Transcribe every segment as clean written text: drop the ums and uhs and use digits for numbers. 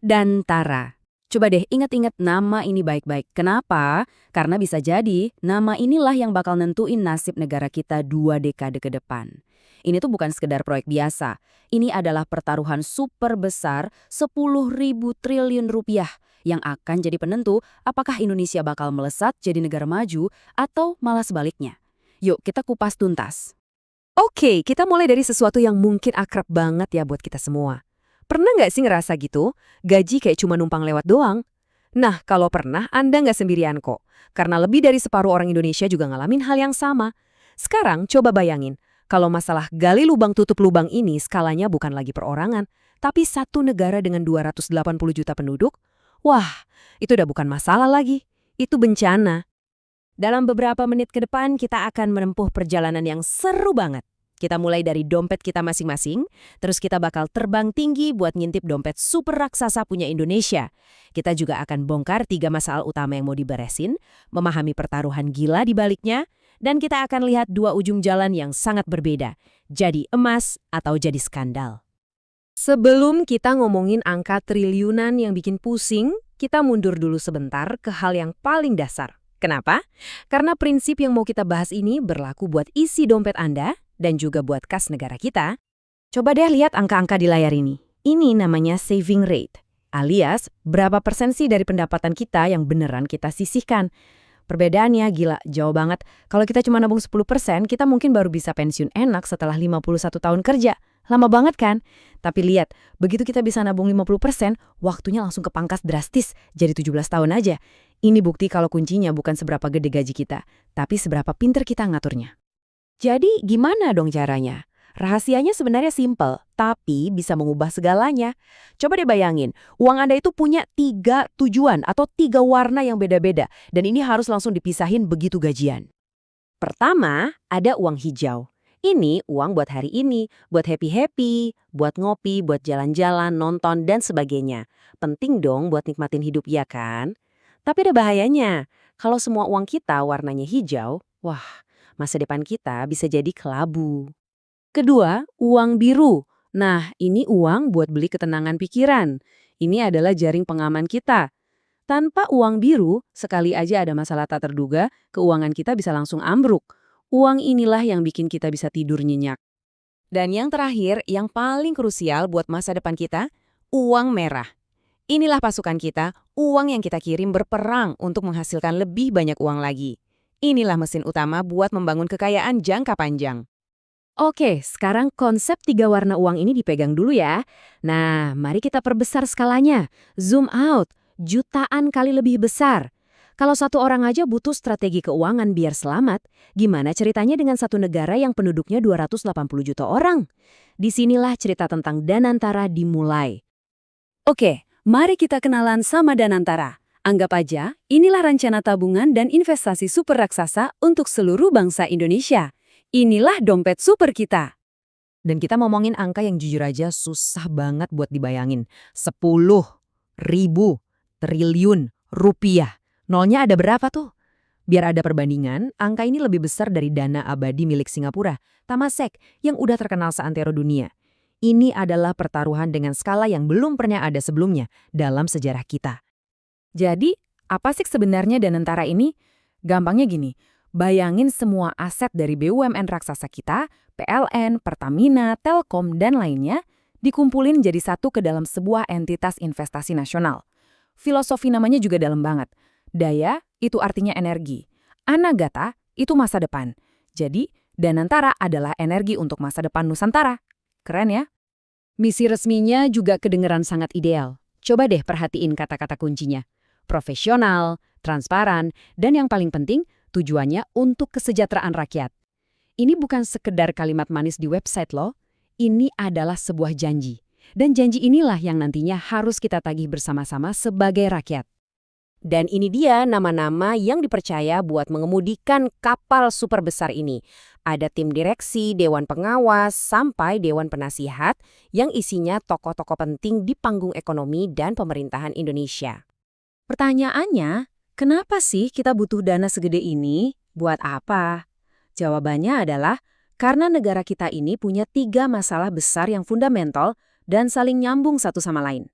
Dantara. Coba deh ingat-ingat nama ini baik-baik. Kenapa? Karena bisa jadi nama inilah yang bakal nentuin nasib negara kita 2 dekade ke depan. Ini tuh bukan sekedar proyek biasa. Ini adalah pertaruhan super besar 10.000 triliun rupiah yang akan jadi penentu apakah Indonesia bakal melesat jadi negara maju atau malah sebaliknya. Yuk kita kupas tuntas. Oke, kita mulai dari sesuatu yang mungkin akrab banget ya buat kita semua. Pernah nggak sih ngerasa gitu? Gaji kayak cuma numpang lewat doang? Nah, kalau pernah, Anda nggak sendirian kok. Karena lebih dari separuh orang Indonesia juga ngalamin hal yang sama. Sekarang, coba bayangin. Kalau masalah gali lubang tutup lubang ini skalanya bukan lagi perorangan, tapi satu negara dengan 280 juta penduduk, wah, itu udah bukan masalah lagi. Itu bencana. Dalam beberapa menit ke depan kita akan menempuh perjalanan yang seru banget. Kita mulai dari dompet kita masing-masing, terus kita bakal terbang tinggi buat ngintip dompet super raksasa punya Indonesia. Kita juga akan bongkar 3 masalah utama yang mau diberesin, memahami pertaruhan gila di baliknya, dan kita akan lihat 2 ujung jalan yang sangat berbeda, jadi emas atau jadi skandal. Sebelum kita ngomongin angka triliunan yang bikin pusing, kita mundur dulu sebentar ke hal yang paling dasar. Kenapa? Karena prinsip yang mau kita bahas ini berlaku buat isi dompet Anda dan juga buat kas negara kita. Coba deh lihat angka-angka di layar ini. Ini namanya saving rate, alias berapa persen sih dari pendapatan kita yang beneran kita sisihkan. Perbedaannya gila, jauh banget. Kalau kita cuma nabung 10%, kita mungkin baru bisa pensiun enak setelah 51 tahun kerja. Lama banget kan? Tapi lihat, begitu kita bisa nabung 50%, waktunya langsung kepangkas drastis, jadi 17 tahun aja. Ini bukti kalau kuncinya bukan seberapa gede gaji kita, tapi seberapa pinter kita ngaturnya. Jadi gimana dong caranya? Rahasianya sebenarnya simpel, tapi bisa mengubah segalanya. Coba deh bayangin, uang Anda itu punya 3 tujuan atau 3 warna yang beda-beda, dan ini harus langsung dipisahin begitu gajian. Pertama, ada uang hijau. Ini uang buat hari ini, buat happy-happy, buat ngopi, buat jalan-jalan, nonton, dan sebagainya. Penting dong buat nikmatin hidup, ya kan? Tapi ada bahayanya. Kalau semua uang kita warnanya hijau, wah, masa depan kita bisa jadi kelabu. Kedua, uang biru. Nah, ini uang buat beli ketenangan pikiran. Ini adalah jaring pengaman kita. Tanpa uang biru, sekali aja ada masalah tak terduga, keuangan kita bisa langsung ambruk. Uang inilah yang bikin kita bisa tidur nyenyak. Dan yang terakhir, yang paling krusial buat masa depan kita, uang merah. Inilah pasukan kita, uang yang kita kirim berperang untuk menghasilkan lebih banyak uang lagi. Inilah mesin utama buat membangun kekayaan jangka panjang. Oke, sekarang konsep 3 warna uang ini dipegang dulu ya. Nah, mari kita perbesar skalanya. Zoom out, jutaan kali lebih besar. Kalau satu orang aja butuh strategi keuangan biar selamat, gimana ceritanya dengan satu negara yang penduduknya 280 juta orang? Disinilah cerita tentang Danantara dimulai. Oke, mari kita kenalan sama Danantara. Anggap aja, inilah rencana tabungan dan investasi super raksasa untuk seluruh bangsa Indonesia. Inilah dompet super kita. Dan kita ngomongin angka yang jujur aja susah banget buat dibayangin. 10.000 triliun rupiah. Nolnya ada berapa tuh? Biar ada perbandingan, angka ini lebih besar dari dana abadi milik Singapura, Temasek, yang udah terkenal seantero dunia. Ini adalah pertaruhan dengan skala yang belum pernah ada sebelumnya dalam sejarah kita. Jadi, apa sih sebenarnya Danantara ini? Gampangnya gini. Bayangin semua aset dari BUMN raksasa kita, PLN, Pertamina, Telkom, dan lainnya, dikumpulin jadi satu ke dalam sebuah entitas investasi nasional. Filosofi namanya juga dalam banget. Daya itu artinya energi. Anagata itu masa depan. Jadi, Danantara adalah energi untuk masa depan Nusantara. Keren ya? Misi resminya juga kedengeran sangat ideal. Coba deh perhatiin kata-kata kuncinya. Profesional, transparan, dan yang paling penting, tujuannya untuk kesejahteraan rakyat. Ini bukan sekedar kalimat manis di website loh, ini adalah sebuah janji. Dan janji inilah yang nantinya harus kita tagih bersama-sama sebagai rakyat. Dan ini dia nama-nama yang dipercaya buat mengemudikan kapal super besar ini. Ada tim direksi, dewan pengawas, sampai dewan penasihat yang isinya tokoh-tokoh penting di panggung ekonomi dan pemerintahan Indonesia. Pertanyaannya, kenapa sih kita butuh dana segede ini? Buat apa? Jawabannya adalah karena negara kita ini punya 3 masalah besar yang fundamental dan saling nyambung satu sama lain.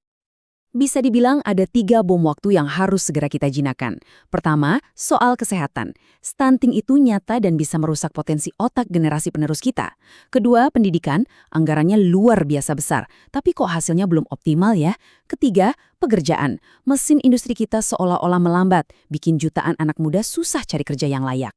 Bisa dibilang ada 3 bom waktu yang harus segera kita jinakkan. Pertama, soal kesehatan. Stunting itu nyata dan bisa merusak potensi otak generasi penerus kita. Kedua, pendidikan. Anggarannya luar biasa besar, tapi kok hasilnya belum optimal ya. Ketiga, pekerjaan. Mesin industri kita seolah-olah melambat, bikin jutaan anak muda susah cari kerja yang layak.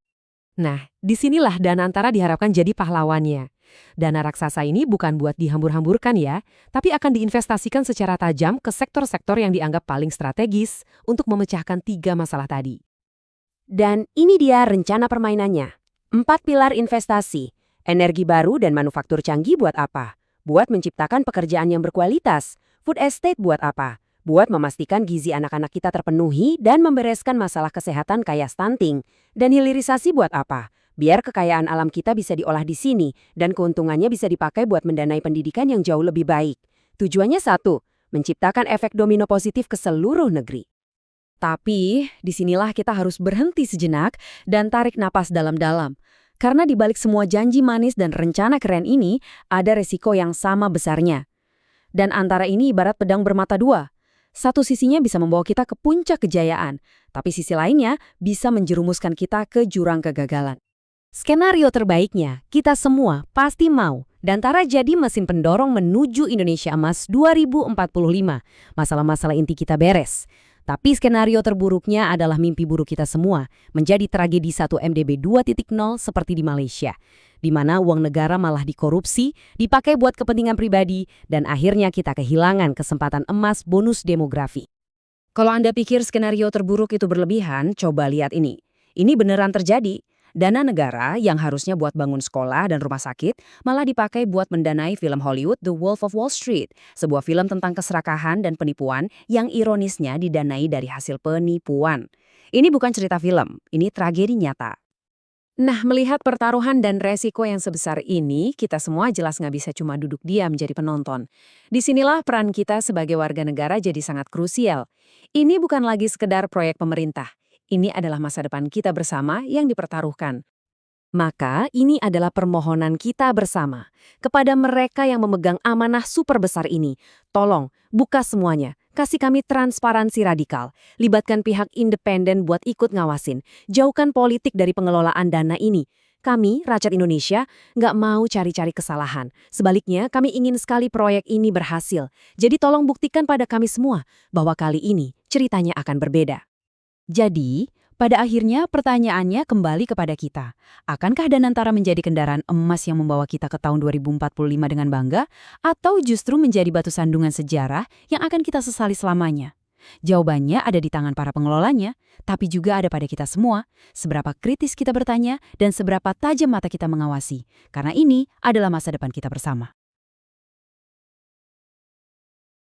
Nah, disinilah Danantara diharapkan jadi pahlawannya. Dana raksasa ini bukan buat dihambur-hamburkan ya, tapi akan diinvestasikan secara tajam ke sektor-sektor yang dianggap paling strategis untuk memecahkan 3 masalah tadi. Dan ini dia rencana permainannya. 4 pilar investasi. Energi baru dan manufaktur canggih buat apa? Buat menciptakan pekerjaan yang berkualitas. Food estate buat apa? Buat memastikan gizi anak-anak kita terpenuhi dan membereskan masalah kesehatan kayak stunting. Dan hilirisasi buat apa? Biar kekayaan alam kita bisa diolah di sini dan keuntungannya bisa dipakai buat mendanai pendidikan yang jauh lebih baik. Tujuannya satu, menciptakan efek domino positif ke seluruh negeri. Tapi, disinilah kita harus berhenti sejenak dan tarik napas dalam-dalam. Karena di balik semua janji manis dan rencana keren ini, ada resiko yang sama besarnya. Dan antara ini ibarat pedang bermata dua. Satu sisinya bisa membawa kita ke puncak kejayaan, tapi sisi lainnya bisa menjerumuskan kita ke jurang kegagalan. Skenario terbaiknya, kita semua pasti mau Danantara jadi mesin pendorong menuju Indonesia Emas 2045. Masalah-masalah inti kita beres. Tapi skenario terburuknya adalah mimpi buruk kita semua, menjadi tragedi 1 MDB 2.0 seperti di Malaysia, di mana uang negara malah dikorupsi, dipakai buat kepentingan pribadi, dan akhirnya kita kehilangan kesempatan emas bonus demografi. Kalau Anda pikir skenario terburuk itu berlebihan, coba lihat ini. Ini beneran terjadi. Dana negara yang harusnya buat bangun sekolah dan rumah sakit malah dipakai buat mendanai film Hollywood The Wolf of Wall Street, sebuah film tentang keserakahan dan penipuan yang ironisnya didanai dari hasil penipuan. Ini bukan cerita film, ini tragedi nyata. Nah, melihat pertaruhan dan resiko yang sebesar ini, kita semua jelas nggak bisa cuma duduk diam jadi penonton. Disinilah peran kita sebagai warga negara jadi sangat krusial. Ini bukan lagi sekedar proyek pemerintah. Ini adalah masa depan kita bersama yang dipertaruhkan. Maka ini adalah permohonan kita bersama kepada mereka yang memegang amanah super besar ini. Tolong, buka semuanya. Kasih kami transparansi radikal. Libatkan pihak independen buat ikut ngawasin. Jauhkan politik dari pengelolaan dana ini. Kami, rakyat Indonesia, nggak mau cari-cari kesalahan. Sebaliknya, kami ingin sekali proyek ini berhasil. Jadi tolong buktikan pada kami semua bahwa kali ini ceritanya akan berbeda. Jadi, pada akhirnya pertanyaannya kembali kepada kita. Akankah Danantara menjadi kendaraan emas yang membawa kita ke tahun 2045 dengan bangga? Atau justru menjadi batu sandungan sejarah yang akan kita sesali selamanya? Jawabannya ada di tangan para pengelolanya, tapi juga ada pada kita semua. Seberapa kritis kita bertanya dan seberapa tajam mata kita mengawasi. Karena ini adalah masa depan kita bersama.